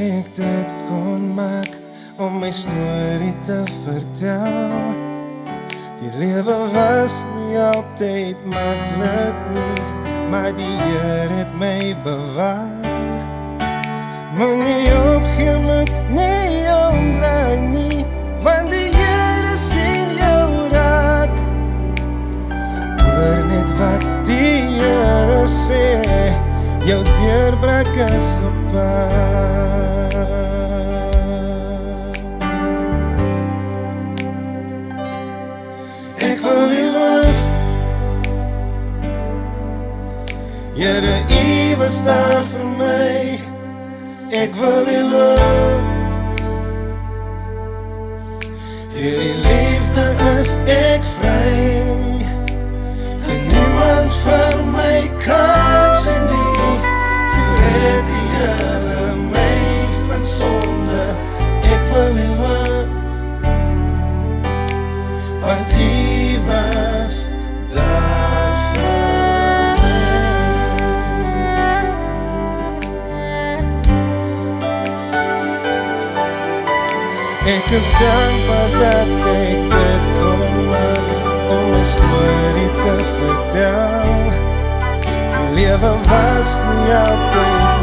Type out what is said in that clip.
ek dit kon maak om my storie te vertel. Die lewe was nie altyd maklik nie, maar die Heer het my bewaar. Moenie opgee, moet nie omdraai nie, want die Here sien jou raak. Hoor net wat die Here sê, jou deurbraak is op pad. Ek wil U loof, Here, U was daar vir my. Ek wil U loof, deur die liefde is ek vry. Toe niemand vir my kan sien nie, toe red die Here my van sonde. Ek wil U loof, want U was daar vir my. Ek is dankbaar dat ek dit kon maak om my storie te vertel. Die lewe was nie altyd